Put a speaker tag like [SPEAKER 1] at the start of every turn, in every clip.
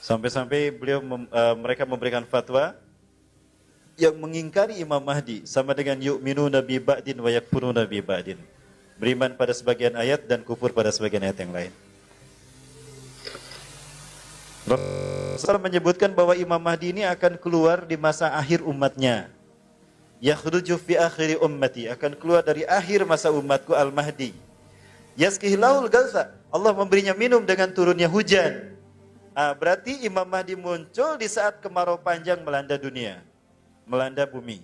[SPEAKER 1] Sampai-sampai mereka memberikan fatwa yang mengingkari Imam Mahdi sama dengan yu'minuna bi ba'din wa yakfuruna bi ba'din. Beriman pada sebagian ayat dan kufur pada sebagian ayat yang lain. Rasul menyebutkan bahwa Imam Mahdi ini akan keluar di masa akhir umatnya. Yakhruju fi akhiri ummati, akan keluar dari akhir masa umatku Al-Mahdi. Yaskihilahul galsa, Allah memberinya minum dengan turunnya hujan. Berarti Imam Mahdi muncul di saat kemarau panjang melanda dunia, melanda bumi.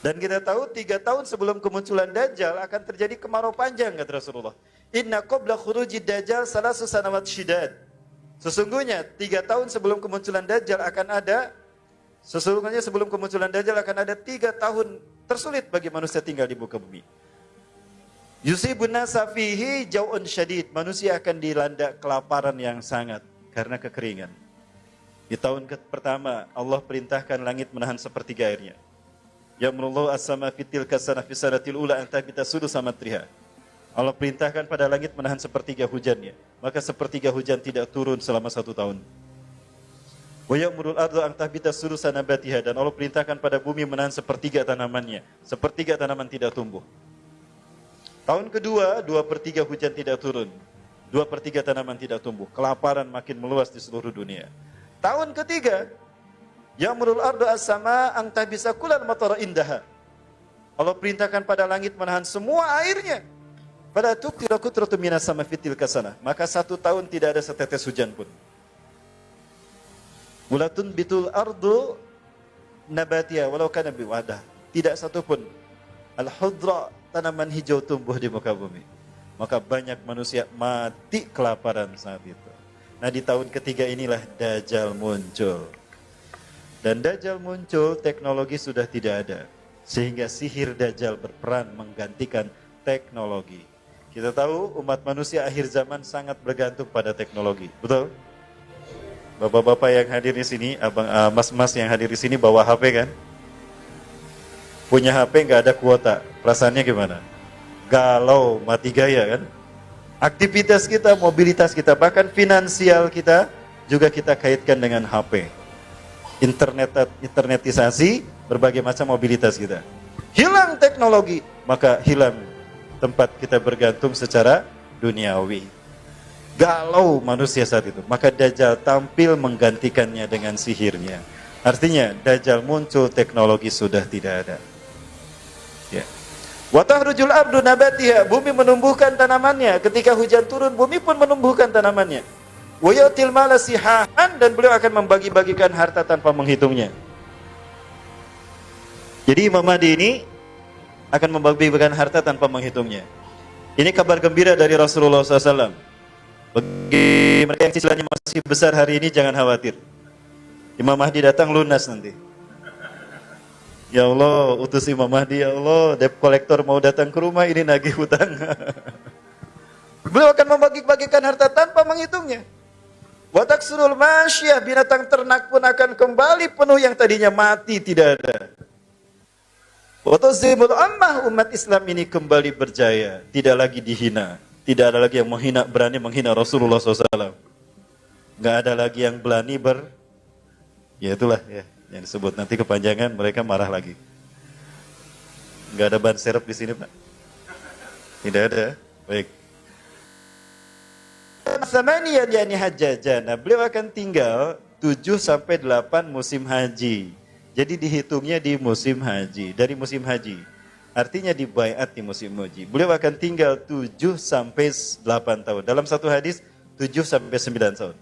[SPEAKER 1] Dan kita tahu 3 tahun sebelum kemunculan Dajjal akan terjadi kemarau panjang, kata Rasulullah. Inna qabla khurujid Dajjal salasu sanawat syidad. Sesungguhnya 3 tahun sebelum kemunculan Dajjal akan ada, sesungguhnya sebelum kemunculan Dajjal akan ada 3 tahun tersulit bagi manusia tinggal di muka bumi. Yusibun nasa fihi jau'un syadid. Manusia akan dilanda kelaparan yang sangat karena kekeringan. Di tahun pertama Allah perintahkan langit menahan sepertiga airnya. Ya'murullahu as-sama fitil kasana fi sanatil ula anta kita sudu samatriha. Allah perintahkan pada langit menahan sepertiga hujannya, maka sepertiga hujan tidak turun selama 1 tahun. Wa ya'murul ardu an tahbita sudusa nabatiha, dan Allah perintahkan pada bumi menahan sepertiga tanamannya, sepertiga tanaman tidak tumbuh. Tahun kedua 2/3 hujan tidak turun, 2/3 tanaman tidak tumbuh, kelaparan makin meluas di seluruh dunia. Tahun ketiga Ya'murul ardu as-sama an tahbisa kullal matara indaha. Allah perintahkan pada langit menahan semua airnya. Pada tuqtira qutratu minas sama fitil kasana. Maka 1 tahun tidak ada setetes hujan pun. Ulatun bitul ardu nabatia walau kana biwadah. Tidak satu pun al-hudra, tanaman hijau tumbuh di muka bumi. Maka banyak manusia mati kelaparan saat itu. Nah, di tahun ketiga inilah Dajjal muncul. Dan Dajjal muncul, teknologi sudah tidak ada. Sehingga sihir Dajjal berperan menggantikan teknologi. Kita tahu umat manusia akhir zaman sangat bergantung pada teknologi. Betul? Bapak-bapak yang hadir di sini, mas-mas yang hadir di sini bawa HP kan? Punya HP nggak ada kuota. Perasaannya gimana? Galau, mati gaya kan? Aktivitas kita, mobilitas kita, bahkan finansial kita juga kita kaitkan dengan HP. Internetisasi berbagai macam mobilitas kita. Hilang teknologi, maka hilang tempat kita bergantung secara duniawi. Galau manusia saat itu. Maka Dajjal tampil menggantikannya dengan sihirnya. Artinya Dajjal muncul, teknologi sudah tidak ada. Ya. Wa tahrujul ardu nabatiha, bumi menumbuhkan tanamannya. Ketika hujan turun, bumi pun menumbuhkan tanamannya. Wa yu'til mala sihahan, dan beliau akan membagi-bagikan harta tanpa menghitungnya. Jadi Imam Mahdi ini akan membagi-bagikan harta tanpa menghitungnya. Ini kabar gembira dari Rasulullah SAW. Bagi mereka yang cicilannya masih besar hari ini, jangan khawatir. Imam Mahdi datang lunas nanti. Ya Allah, utus Imam Mahdi, ya Allah, debt collector mau datang ke rumah, ini nagih hutang. Beliau akan membagi-bagikan harta tanpa menghitungnya. Wa taksurul masyiyah, binatang ternak pun akan kembali penuh yang tadinya mati tidak ada. Wa tazimul ammah, umat Islam ini kembali berjaya, tidak lagi dihina, tidak ada lagi yang berani menghina Rasulullah SAW. Nggak ada lagi yang berani ya itulah ya yang disebut, nanti kepanjangan mereka marah lagi. Nggak ada ban serep di sini, Pak? Tidak ada. Baik. Samaniyah yani hajjajana, beliau akan tinggal 7-8 musim haji. Jadi dihitungnya di musim haji, dari musim haji. Artinya di baiat di musim haji. Beliau akan tinggal 7-8 tahun. Dalam satu hadis 7-9 tahun.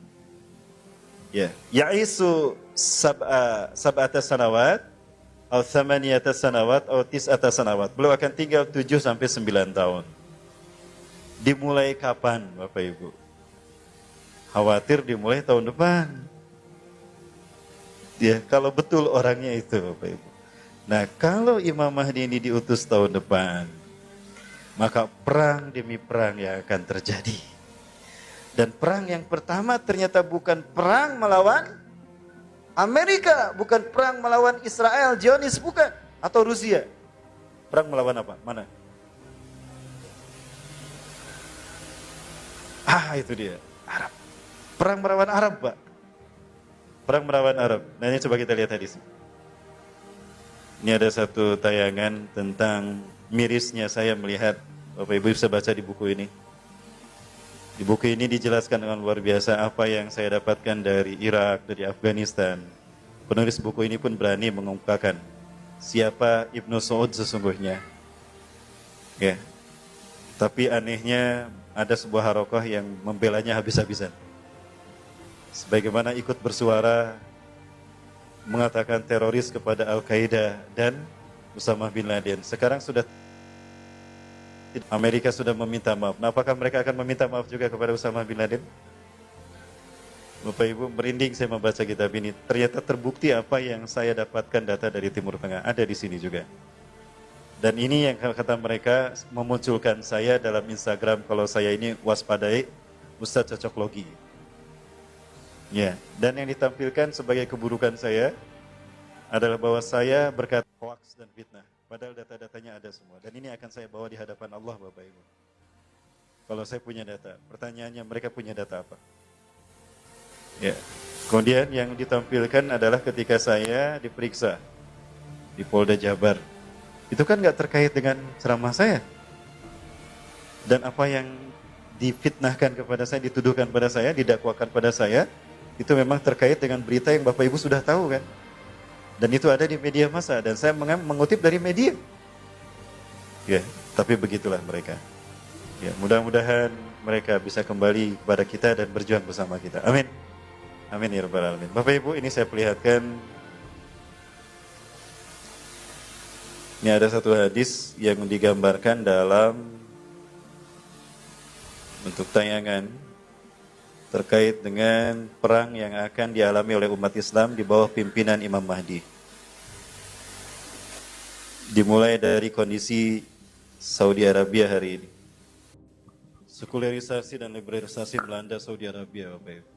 [SPEAKER 1] Ya, ya'isu sab'ata sanawat atau thamaniyata sanawat atau tis'ata sanawat. Beliau akan tinggal 7-9 tahun. Dimulai kapan, Bapak Ibu? Khawatir dimulai tahun depan. Ya, kalau betul orangnya itu, Bapak Ibu. Nah, kalau Imam Mahdi ini diutus tahun depan, maka perang demi perang yang akan terjadi. Dan perang yang pertama ternyata bukan perang melawan Amerika, bukan perang melawan Israel, Zionis, bukan, atau Rusia. Perang melawan apa? Mana? Itu dia, Arab. Perang melawan Arab, Pak. Perang melawan Arab. Nah, ini coba kita lihat hadis. Ini ada satu tayangan tentang mirisnya saya melihat, Bapak Ibu bisa baca di buku ini. Di buku ini dijelaskan dengan luar biasa apa yang saya dapatkan dari Irak, dari Afghanistan. Penulis buku ini pun berani mengungkapkan siapa Ibnu Saud sesungguhnya. Ya. Tapi anehnya ada sebuah harokoh yang membelanya habis-habisan. Sebagaimana ikut bersuara mengatakan teroris kepada Al-Qaeda dan Usama bin Laden. Sekarang sudah Amerika sudah meminta maaf. Nah, apakah mereka akan meminta maaf juga kepada Usama bin Laden? Bapak Ibu, merinding saya membaca kitab ini. Ternyata terbukti apa yang saya dapatkan data dari Timur Tengah. Ada di sini juga. Dan ini yang kata mereka memunculkan saya dalam Instagram kalau saya ini waspadai Ustadz Cocok Logi. Ya, dan yang ditampilkan sebagai keburukan saya adalah bahwa saya berkata hoax dan fitnah. Padahal data-datanya ada semua. Dan ini akan saya bawa di hadapan Allah, Bapak Ibu. Kalau saya punya data, pertanyaannya mereka punya data apa? Ya. Kemudian yang ditampilkan adalah ketika saya diperiksa di Polda Jabar. Itu kan nggak terkait dengan ceramah saya. Dan apa yang difitnahkan kepada saya, dituduhkan pada saya, didakwakan pada saya, itu memang terkait dengan berita yang Bapak Ibu sudah tahu kan. Dan itu ada di media massa dan saya mengutip dari media. Ya, tapi begitulah mereka. Ya, mudah-mudahan mereka bisa kembali kepada kita dan berjuang bersama kita. Amin. Amin ya rabbal alamin. Bapak Ibu, ini saya perlihatkan. Ini ada satu hadis yang digambarkan dalam bentuk tayangan terkait dengan perang yang akan dialami oleh umat Islam di bawah pimpinan Imam Mahdi. Dimulai dari kondisi Saudi Arabia hari ini. Sekularisasi dan liberalisasi melanda Saudi Arabia, Bapak Ibu.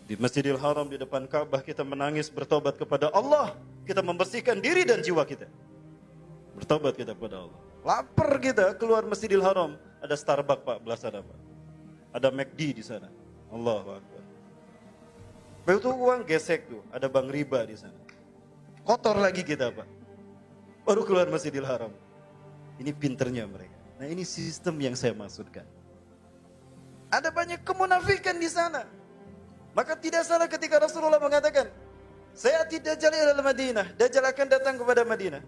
[SPEAKER 1] Di Masjidil Haram di depan Ka'bah kita menangis bertobat kepada Allah. Kita membersihkan diri dan jiwa kita. Bertobat kita kepada Allah. Lapar kita keluar Masjidil Haram. Ada Starbucks, Pak, belah sana, Pak. Ada McD di sana. Allahu Akbar. Begitu uang gesek tuh, ada bank riba di sana. Kotor lagi kita, Pak. Baru keluar Masjidil Haram. Ini pinternya mereka. Nah, ini sistem yang saya maksudkan. Ada banyak kemunafikan di sana. Maka tidak salah ketika Rasulullah mengatakan, saya tidak Dajjal ila Madinah. Dajjal akan datang kepada Madinah.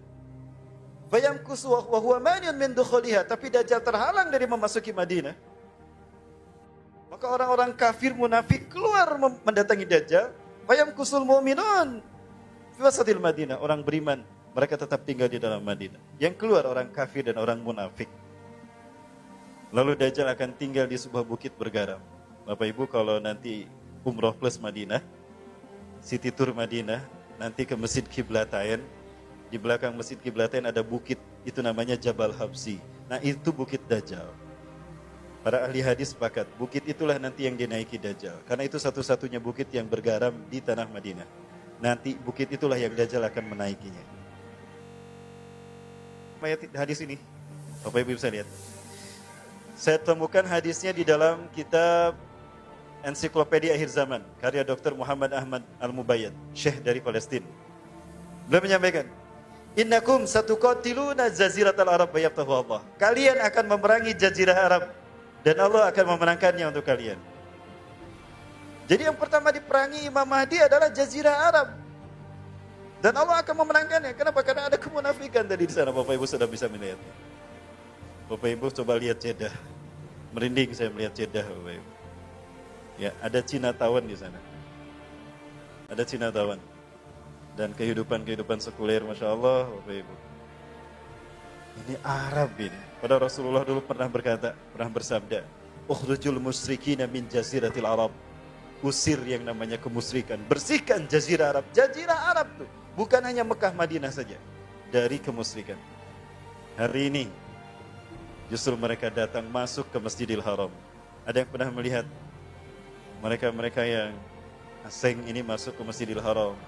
[SPEAKER 1] Fayamkusu wa huwa maniun min dukhuliha, tapi Dajjal terhalang dari memasuki Madinah. Maka orang-orang kafir munafik keluar mendatangi Dajjal. Fayamkusul mu'minun fi wasatil Madinah. Orang beriman, mereka tetap tinggal di dalam Madinah. Yang keluar orang kafir dan orang munafik. Lalu Dajjal akan tinggal di sebuah bukit bergaram. Bapak Ibu kalau nanti umroh plus Madinah, city tour Madinah, nanti ke Masjid Qiblatain. Di belakang Masjid Qiblatain ada bukit, itu namanya Jabal Habsi. Nah, itu bukit Dajjal. Para ahli hadis sepakat, bukit itulah nanti yang dinaiki Dajjal. Karena itu satu-satunya bukit yang bergaram di tanah Madinah. Nanti bukit itulah yang Dajjal akan menaikinya. Hadis ini, Bapak Ibu bisa lihat. Saya temukan hadisnya di dalam kitab Ensiklopedia Akhir Zaman, karya Dr. Muhammad Ahmad Al-Mubayyad, Syekh dari Palestina. Beliau menyampaikan, innakum satuqatiluna jaziratal Arab bayaftahu Allah. Kalian akan memerangi jazirah Arab dan Allah akan memenangkannya untuk kalian. Jadi yang pertama diperangi Imam Mahdi adalah jazirah Arab. Dan Allah akan memenangkannya. Kenapa? Karena ada kemunafikan tadi di sana. Bapak Ibu sudah bisa melihat. Bapak Ibu coba lihat Jeddah. Merinding saya melihat Jeddah, Bapak Ibu. Ya, ada Cina Tawan di sana. Ada Cina Tawan. Dan kehidupan sekuler, Masya Allah, Bapak Ibu. Ini Arab ini. Padahal Rasulullah dulu pernah berkata, pernah bersabda, ukhrujul musyrikina min jaziratil Arab. Usir yang namanya kemusyrikan. Bersihkan jazirah Arab. Jazirah Arab tuh. Bukan hanya Mekah, Madinah saja. Dari kemusyrikan. Hari ini, justru mereka datang masuk ke Masjidil Haram. Ada yang pernah melihat mereka-mereka yang asing ini masuk ke Masjidil Haram,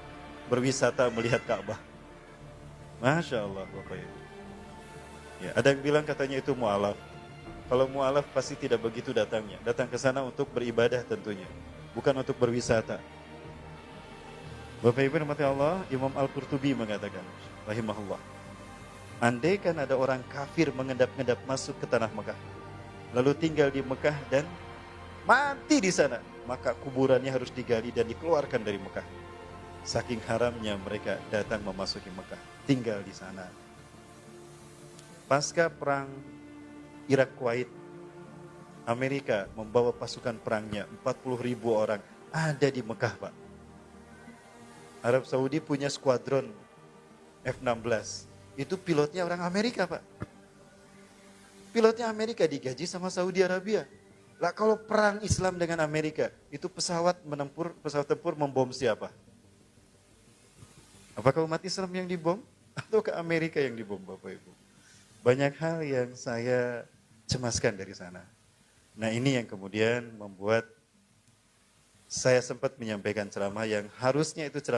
[SPEAKER 1] berwisata melihat Ka'bah. Masya Allah, Bapak Ibu. Ya, ada yang bilang katanya itu mu'alaf. Kalau mu'alaf pasti tidak begitu datangnya. Datang ke sana untuk beribadah tentunya, bukan untuk berwisata. Bapak Ibu rahmati Allah, Imam Al-Qurtubi mengatakan, rahimahullah, andaikan ada orang kafir mengendap-endap masuk ke tanah Mekah, lalu tinggal di Mekah dan mati di sana, maka kuburannya harus digali dan dikeluarkan dari Mekah. Saking haramnya mereka datang memasuki Mekah, tinggal di sana. Pasca perang Irak Kuwait, Amerika membawa pasukan perangnya 40.000 orang ada di Mekah, Pak. Arab Saudi punya skuadron F-16. Itu pilotnya orang Amerika, Pak. Pilotnya Amerika digaji sama Saudi Arabia. Lah kalau perang Islam dengan Amerika, itu pesawat tempur membom siapa? Apakah umat Islam yang dibom? Atau ke Amerika yang dibom, Bapak Ibu? Banyak hal yang saya cemaskan dari sana. Nah ini yang kemudian membuat saya sempat menyampaikan ceramah yang harusnya itu ceramah